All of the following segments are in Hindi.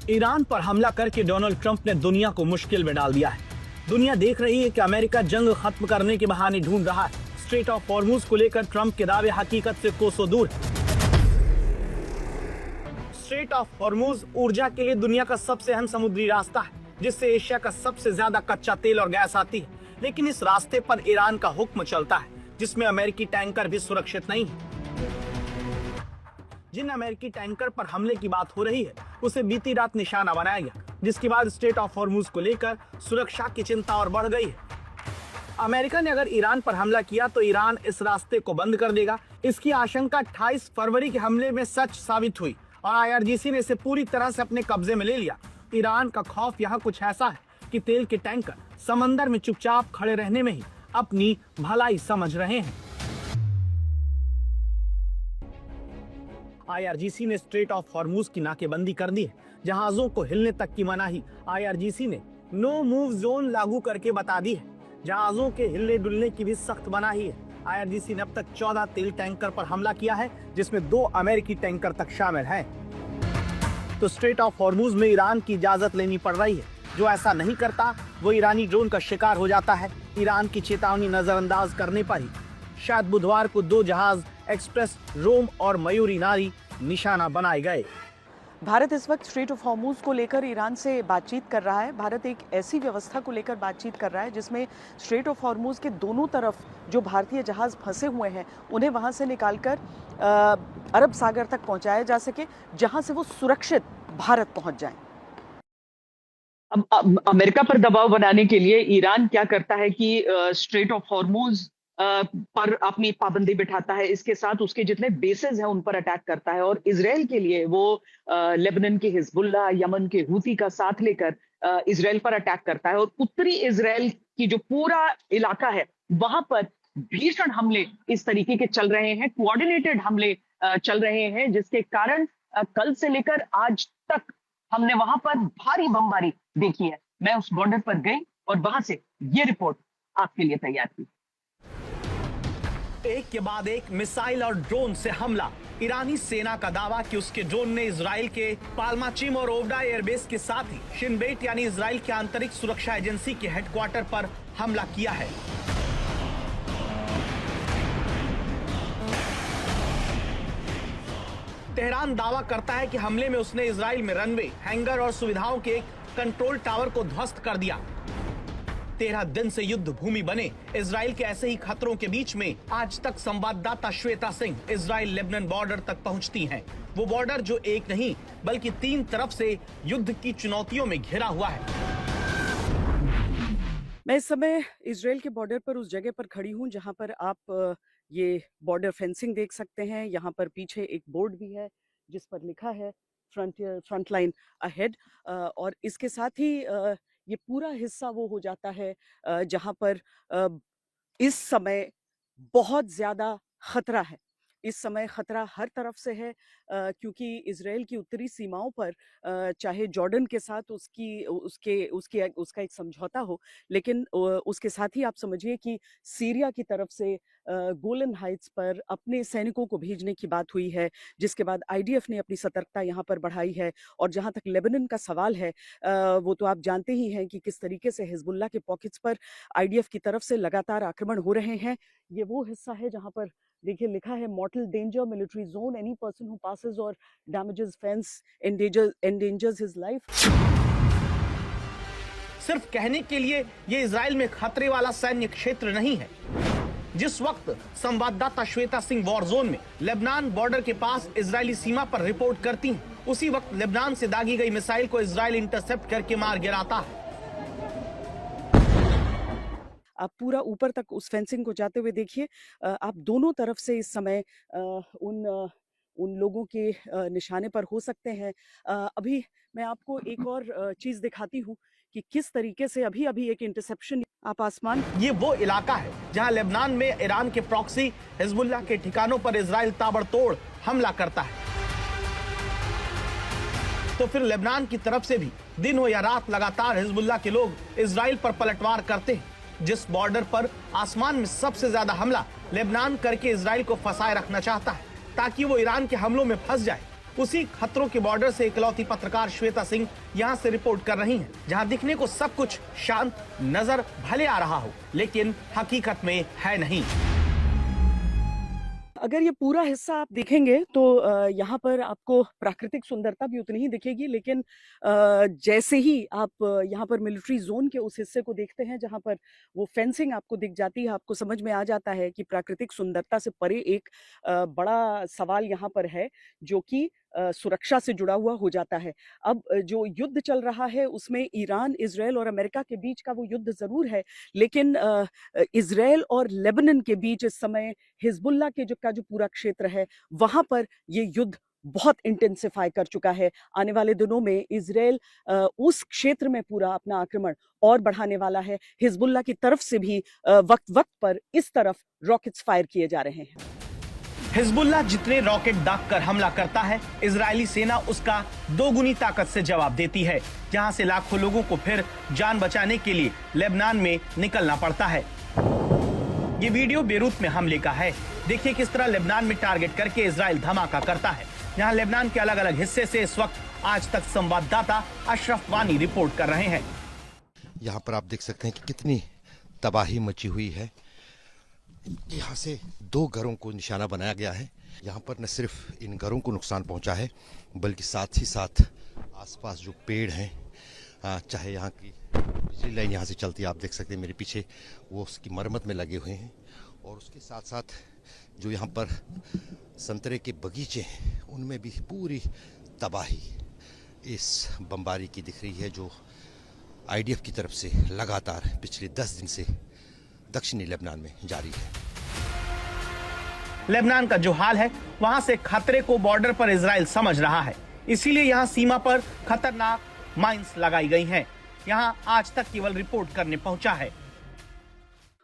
ईरान पर हमला करके डोनाल्ड ट्रंप ने दुनिया को मुश्किल में डाल दिया है। दुनिया देख रही है कि अमेरिका जंग खत्म करने के बहाने ढूंढ रहा है। स्ट्रेट ऑफ हॉर्मुज को लेकर ट्रंप के दावे हकीकत से कोसों दूर है। स्ट्रेट ऑफ हॉर्मुज ऊर्जा के लिए दुनिया का सबसे अहम समुद्री रास्ता है, जिससे एशिया का सबसे ज्यादा कच्चा तेल और गैस आती है। लेकिन इस रास्ते पर ईरान का हुक्म चलता है, जिसमें अमेरिकी टैंकर भी सुरक्षित नहीं है। जिन अमेरिकी टैंकर पर हमले की बात हो रही है, उसे बीती रात निशाना बनाया गया, जिसके बाद स्ट्रेट ऑफ हॉर्मुज को लेकर सुरक्षा की चिंता और बढ़ गई है। अमेरिका ने अगर ईरान पर हमला किया तो ईरान इस रास्ते को बंद कर देगा। इसकी आशंका 28 फरवरी के हमले में सच साबित हुई और IRGC ने इसे पूरी तरह से अपने कब्जे में ले लिया। ईरान का खौफ यहाँ कुछ ऐसा है कि तेल के टैंकर समंदर में चुपचाप खड़े रहने में ही अपनी भलाई समझ रहे हैं। IRGC ने स्ट्रेट ऑफ हॉर्मुज की नाकेबंदी कर दी है। जहाजों को हिलने तक की मनाही IRGC ने नो मूव जोन लागू करके बता दी है। जहाजों के हिलने डुलने की भी सख्त मनाही है। IRGC ने अब तक 14 तेल टैंकर पर हमला किया है, जिसमें 2 अमेरिकी टैंकर तक शामिल हैं। तो स्ट्रेट ऑफ हॉर्मुज में ईरान की इजाजत लेनी पड़ रही है। जो ऐसा नहीं करता वो ईरानी ड्रोन का शिकार हो जाता है। ईरान की चेतावनी नजरअंदाज करने पर ही शायद बुधवार को 2 जहाज एक्सप्रेस रोम और मयूरी नारी निशाना बनाए गए। भारत इस वक्त स्ट्रेट ऑफ हॉर्मुज को लेकर ईरान से बातचीत कर रहा है। भारत एक ऐसी व्यवस्था को लेकर बातचीत कर रहा है जिसमें स्ट्रेट ऑफ हॉर्मुज के दोनों तरफ जो भारतीय जहाज फंसे हुए हैं उन्हें वहां से निकालकर अरब सागर तक पहुंचाया जा सके, जहां से वो सुरक्षित भारत पहुंच जाएं। अब अमेरिका पर दबाव बनाने के लिए ईरान क्या करता है कि स्ट्रेट ऑफ हॉर्मुज पर अपनी पाबंदी बिठाता है। इसके साथ उसके जितने बेसेस हैं उन पर अटैक करता है और इजराइल के लिए वो लेबनान के हिजबुल्लाह, यमन के हूती का साथ लेकर इजराइल पर अटैक करता है और उत्तरी इजराइल की जो पूरा इलाका है वहां पर भीषण हमले इस तरीके के चल रहे हैं, कोऑर्डिनेटेड हमले चल रहे हैं, जिसके कारण कल से लेकर आज तक हमने वहां पर भारी बमबारी देखी है। मैं उस बॉर्डर पर गई और वहां से ये रिपोर्ट आपके लिए तैयार की। एक के बाद एक मिसाइल और ड्रोन से हमला। ईरानी सेना का दावा कि उसके ड्रोन ने इजराइल के पाल्माचिम और ओवडा एयरबेस के साथ ही शिन बेट यानी इजराइल के आंतरिक सुरक्षा एजेंसी के हेडक्वार्टर पर हमला किया है। तेहरान दावा करता है कि हमले में उसने इजराइल में रनवे, हैंगर और सुविधाओं के एक कंट्रोल टावर को ध्वस्त कर दिया। 13 दिन से युद्ध भूमि बने इजराइल के ऐसे ही खतरों के बीच में आज तक संवाददाता Shweta Singh Israel Lebanon border तक पहुंचती हैं। वो बॉर्डर जो एक नहीं बल्कि 3 तरफ से युद्ध की चुनौतियों में घिरा हुआ है। मैं इस समय इजराइल के बॉर्डर पर उस जगह पर खड़ी हूं जहां पर आप ये बॉर्डर फेंसिंग देख सकते हैं। यहाँ पर पीछे एक बोर्ड भी है जिस पर लिखा है फ्रंट लाइन अहेड, और इसके साथ ही ये पूरा हिस्सा वो हो जाता है जहां पर इस समय बहुत ज्यादा खतरा है। इस समय खतरा हर तरफ से है क्योंकि इजराइल की उत्तरी सीमाओं पर चाहे जॉर्डन के साथ उसका एक समझौता हो, लेकिन उसके साथ ही आप समझिए कि सीरिया की तरफ से गोलन हाइट्स पर अपने सैनिकों को भेजने की बात हुई है, जिसके बाद IDF ने अपनी सतर्कता यहाँ पर बढ़ाई है। और जहाँ तक लेबनान का सवाल है वो तो आप जानते ही हैं कि किस तरीके से हिजबुल्लाह के पॉकेट्स पर IDF की तरफ से लगातार आक्रमण हो रहे हैं। ये वो हिस्सा है जहाँ पर देखिए लिखा है मॉर्टल danger military zone, any person who passes और damages fence endangers his life. सिर्फ कहने के लिए ये इजराइल में खतरे वाला सैन्य क्षेत्र नहीं है। जिस वक्त संवाददाता श्वेता सिंह वॉर जोन में लेबनान बॉर्डर के पास इजरायली सीमा पर रिपोर्ट करती हैं, उसी वक्त लेबनान से दागी गई मिसाइल को इजराइल इंटरसेप्ट करके मार गिराता है। आप पूरा ऊपर तक उस फेंसिंग को जाते हुए देखिए। आप दोनों तरफ से इस समय उन लोगों के निशाने पर हो सकते हैं। अभी मैं आपको एक और चीज दिखाती हूँ कि किस तरीके से अभी एक इंटरसेप्शन आप आसमान। ये वो इलाका है जहां लेबनान में ईरान के प्रॉक्सी हिजबुल्लाह के ठिकानों पर इजराइल ताबड़तोड़ हमला करता है। तो फिर लेबनान की तरफ से भी दिन हो या रात लगातार हिजबुल्लाह के लोग इजराइल पर पलटवार करते हैं। जिस बॉर्डर पर आसमान में सबसे ज्यादा हमला लेबनान करके इजराइल को फंसाए रखना चाहता है ताकि वो ईरान के हमलों में फंस जाए। उसी खतरों के बॉर्डर से इकलौती पत्रकार श्वेता सिंह यहाँ से रिपोर्ट कर रही हैं, जहाँ दिखने को सब कुछ शांत नजर भले आ रहा हो, लेकिन हकीकत में है नहीं। अगर ये पूरा हिस्सा आप देखेंगे तो यहाँ पर आपको प्राकृतिक सुंदरता भी उतनी ही दिखेगी, लेकिन जैसे ही आप यहाँ पर मिलिट्री जोन के उस हिस्से को देखते हैं जहाँ पर वो फेंसिंग आपको दिख जाती है, आपको समझ में आ जाता है कि प्राकृतिक सुंदरता से परे एक बड़ा सवाल यहाँ पर है जो कि सुरक्षा से जुड़ा हुआ हो जाता है। अब जो युद्ध चल रहा है उसमें ईरान, इजराइल और अमेरिका के बीच का वो युद्ध जरूर है, लेकिन इजराइल और लेबनान के बीच इस समय हिजबुल्लाह के जो पूरा क्षेत्र है वहां पर ये युद्ध बहुत इंटेंसिफाई कर चुका है। आने वाले दिनों में इजराइल उस क्षेत्र में पूरा अपना आक्रमण और बढ़ाने वाला है। हिजबुल्लाह की तरफ से भी वक्त वक्त पर इस तरफ रॉकेट्स फायर किए जा रहे हैं। हिजबुल्लाह जितने रॉकेट दागकर हमला करता है, इजरायली सेना उसका दोगुनी ताकत से जवाब देती है, जहां से लाखों लोगों को फिर जान बचाने के लिए लेबनान में निकलना पड़ता है। ये वीडियो बेरूत में हमले का है। देखिए किस तरह लेबनान में टारगेट करके इजराइल धमाका करता है। यहाँ लेबनान के अलग अलग हिस्से से इस वक्त आज तक संवाददाता अशरफ वानी रिपोर्ट कर रहे हैं। यहाँ पर आप देख सकते हैं कि कितनी तबाही मची हुई है। यहाँ से 2 घरों को निशाना बनाया गया है। यहाँ पर न सिर्फ इन घरों को नुकसान पहुँचा है, बल्कि साथ ही साथ आसपास जो पेड़ हैं, चाहे यहाँ की बिजली लाइन यहाँ से चलती है, आप देख सकते हैं मेरे पीछे, वो उसकी मरम्मत में लगे हुए हैं। और उसके साथ साथ जो यहाँ पर संतरे के बगीचे हैं उनमें भी पूरी तबाही इस बमबारी की दिख रही है, जो IDF की तरफ से लगातार पिछले 10 दिन से दक्षिणी लेबनान में जारी है। लेबनान का जो हाल है, वहां से खतरे को बॉर्डर पर इजराइल समझ रहा है, इसीलिए यहां सीमा पर खतरनाक माइंस लगाई गई हैं। यहां आज तक केवल रिपोर्ट करने पहुंचा है।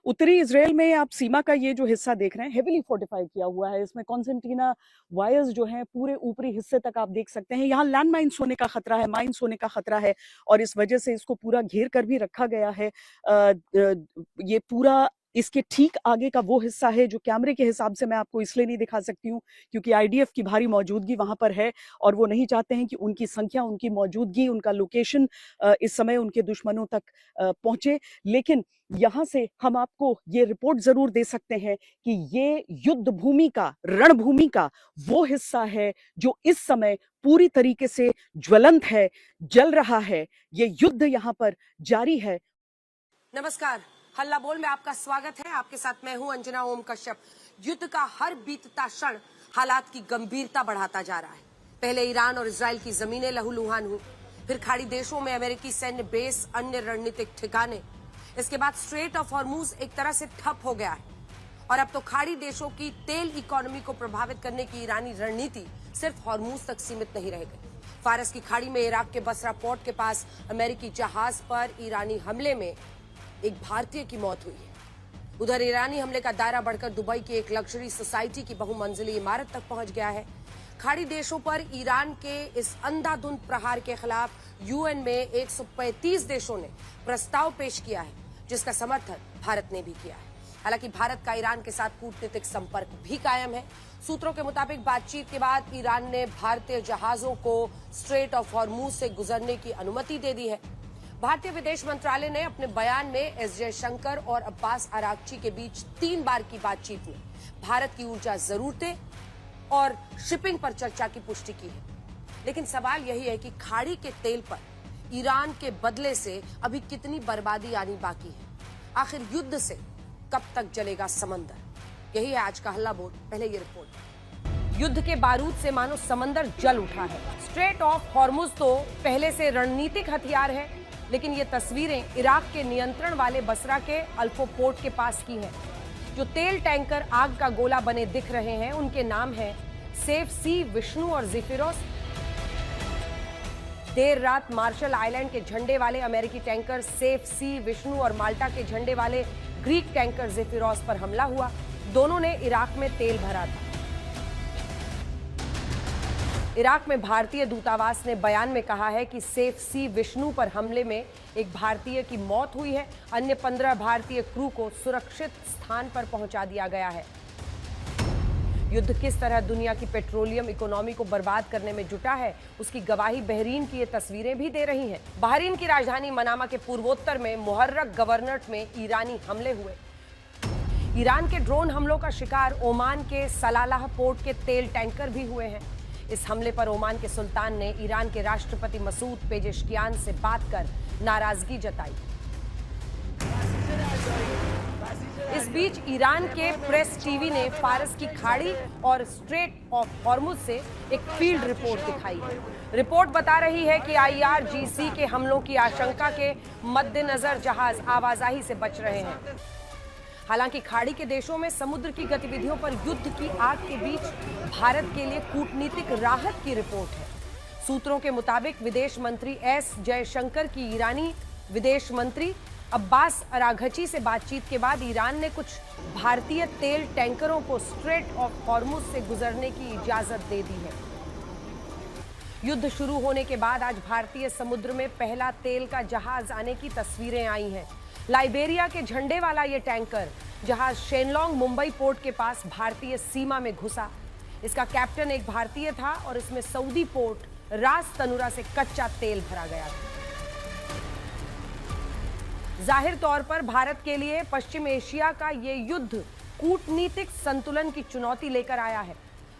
उत्तरी इजराइल में आप सीमा का ये जो हिस्सा देख रहे हैं हेविली फोर्टिफाई किया हुआ है। इसमें कॉन्सेंट्रीना वायर्स जो हैं पूरे ऊपरी हिस्से तक आप देख सकते हैं। यहाँ लैंड माइंस होने का खतरा है, माइंस होने का खतरा है, और इस वजह से इसको पूरा घेर कर भी रखा गया है। ये पूरा इसके ठीक आगे का वो हिस्सा है जो कैमरे के हिसाब से मैं आपको इसलिए नहीं दिखा सकती हूँ क्योंकि IDF की भारी मौजूदगी वहां पर है और वो नहीं चाहते हैं कि उनकी संख्या, उनकी मौजूदगी, उनका लोकेशन इस समय उनके दुश्मनों तक पहुंचे। लेकिन यहाँ से हम आपको ये रिपोर्ट जरूर दे सकते हैं कि ये युद्ध भूमि का, रणभूमि का वो हिस्सा है जो इस समय पूरी तरीके से ज्वलंत है, जल रहा है। ये युद्ध यहाँ पर जारी है। नमस्कार, हल्ला बोल में आपका स्वागत है। आपके साथ मैं हूं अंजना ओम कश्यप। युद्ध का हर बीतता क्षण हालात की गंभीरता बढ़ाता जा रहा है। पहले ईरान और इजराइल की जमीनें लहूलुहान हुई, फिर खाड़ी देशों में अमेरिकी सैन्य बेस, अन्य रणनीतिक ठिकाने। इसके बाद स्ट्रेट ऑफ हॉर्मूज एक तरह से ठप हो गया है और अब तो खाड़ी देशों की तेल इकोनॉमी को प्रभावित करने की ईरानी रणनीति सिर्फ हॉर्मूज तक सीमित नहीं रह गई। फारस की खाड़ी में इराक के बसरा पोर्ट के पास अमेरिकी जहाज पर ईरानी हमले में एक भारतीय की मौत हुई है। उधर ईरानी हमले का दायरा बढ़कर दुबई की एक लग्जरी सोसाइटी की बहुमंजिली इमारत तक पहुंच गया है। खाड़ी देशों पर ईरान के इस अंधाधुंध प्रहार के खिलाफ UN में 135 देशों ने प्रस्ताव पेश किया है, जिसका समर्थन भारत ने भी किया है। हालांकि भारत का ईरान के साथ कूटनीतिक संपर्क भी कायम है। सूत्रों के मुताबिक बातचीत के बाद ईरान ने भारतीय जहाजों को स्ट्रेट ऑफ हॉर्मूज से गुजरने की अनुमति दे दी है। भारतीय विदेश मंत्रालय ने अपने बयान में एस जयशंकर और अब्बास अरागची के बीच 3 बार की बातचीत में भारत की ऊर्जा जरूरतें और शिपिंग पर चर्चा की पुष्टि की है। लेकिन सवाल यही है कि खाड़ी के तेल पर ईरान के बदले से अभी कितनी बर्बादी आनी बाकी है। आखिर युद्ध से कब तक जलेगा समंदर? यही है आज का हल्ला बोल। पहले ये रिपोर्ट। युद्ध के बारूद से मानो समंदर जल उठा है। स्ट्रेट ऑफ हॉर्मुज तो पहले से रणनीतिक हथियार है, लेकिन ये तस्वीरें इराक के नियंत्रण वाले बसरा के अल्फो पोर्ट के पास की हैं। जो तेल टैंकर आग का गोला बने दिख रहे हैं, उनके नाम हैं सेफ सी, विष्णु और ज़ेफिरोस। देर रात मार्शल आइलैंड के झंडे वाले अमेरिकी टैंकर सेफ सी, विष्णु और माल्टा के झंडे वाले ग्रीक टैंकर ज़ेफिरोस पर हमला हुआ। दोनों ने इराक में तेल भरा था। इराक में भारतीय दूतावास ने बयान में कहा है कि सेफ सी विष्णु पर हमले में एक भारतीय की मौत हुई है। अन्य 15 भारतीय क्रू को सुरक्षित स्थान पर पहुंचा दिया गया है। युद्ध किस तरह दुनिया की पेट्रोलियम इकोनॉमी को बर्बाद करने में जुटा है, उसकी गवाही बहरीन की ये तस्वीरें भी दे रही हैं। बहरीन की राजधानी मनामा के पूर्वोत्तर में मुहर्रक गवर्नरेट में ईरानी हमले हुए। ईरान के ड्रोन हमलों का शिकार ओमान के सलालाह पोर्ट के तेल टैंकर भी हुए हैं। इस हमले पर ओमान के सुल्तान ने ईरान के राष्ट्रपति मसूद पेजेश्कियान से बात कर नाराजगी जताई। इस बीच ईरान के प्रेस टीवी ने फारस की खाड़ी और स्ट्रेट ऑफ हॉर्मुज से एक फील्ड रिपोर्ट दिखाई है। रिपोर्ट बता रही है कि IRGC के हमलों की आशंका के मद्देनजर जहाज आवाजाही से बच रहे हैं। हालांकि खाड़ी के देशों में समुद्र की गतिविधियों पर युद्ध की आग के बीच भारत के लिए कूटनीतिक राहत की रिपोर्ट है। सूत्रों के मुताबिक विदेश मंत्री S जयशंकर की ईरानी विदेश मंत्री अब्बास अराघची से बातचीत के बाद ईरान ने कुछ भारतीय तेल टैंकरों को स्ट्रेट ऑफ हॉर्मुज से गुजरने की इजाजत दे दी है। युद्ध शुरू होने के बाद आज भारतीय समुद्र में पहला तेल का जहाज आने की तस्वीरें आई हैं। लाइबेरिया के झंडे वाला ये टैंकर जहाज शेनलोंग मुंबई पोर्ट के पास भारतीय सीमा में घुसा। इसका कैप्टन एक भारतीय था और इसमें सऊदी पोर्ट रास तनुरा से कच्चा तेल भरा गया था। जाहिर तौर पर भारत के लिए पश्चिम एशिया का ये युद्ध कूटनीतिक संतुलन की चुनौती लेकर आया है।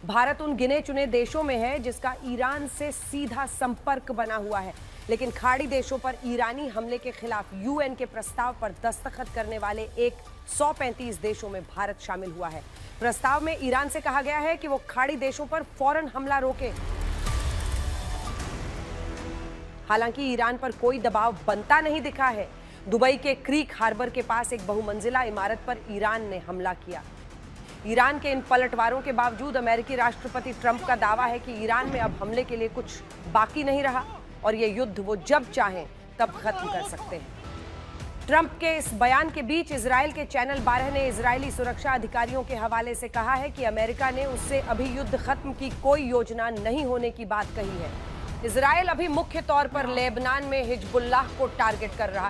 भारत उन गिने चुने देशों में है जिसका ईरान से सीधा संपर्क बना हुआ है, लेकिन खाड़ी देशों पर ईरानी हमले के खिलाफ UN के प्रस्ताव पर दस्तखत करने वाले 135 देशों में भारत शामिल हुआ है। प्रस्ताव में ईरान से कहा गया है कि वो खाड़ी देशों पर फौरन हमला रोके। हालांकि ईरान पर कोई दबाव बनता नहीं दिखा है। दुबई के क्रीक हार्बर के पास एक बहुमंजिला इमारत पर ईरान ने हमला किया। ईरान के इन पलटवारों के बावजूद अमेरिकी राष्ट्रपति ट्रंप का दावा है कि ईरान में अब हमले के लिए कुछ बाकी नहीं रहा और ये युद्ध वो जब चाहें तब खत्म कर सकते हैं। ट्रंप के इस बयान के बीच इजराइल के चैनल 12 ने इजरायली सुरक्षा अधिकारियों के हवाले से कहा है कि अमेरिका ने उससे अभी युद्ध खत्म की कोई योजना नहीं होने की बात कही है। इजराइल अभी मुख्य तौर पर लेबनान में हिजबुल्लाह को टारगेट कर रहा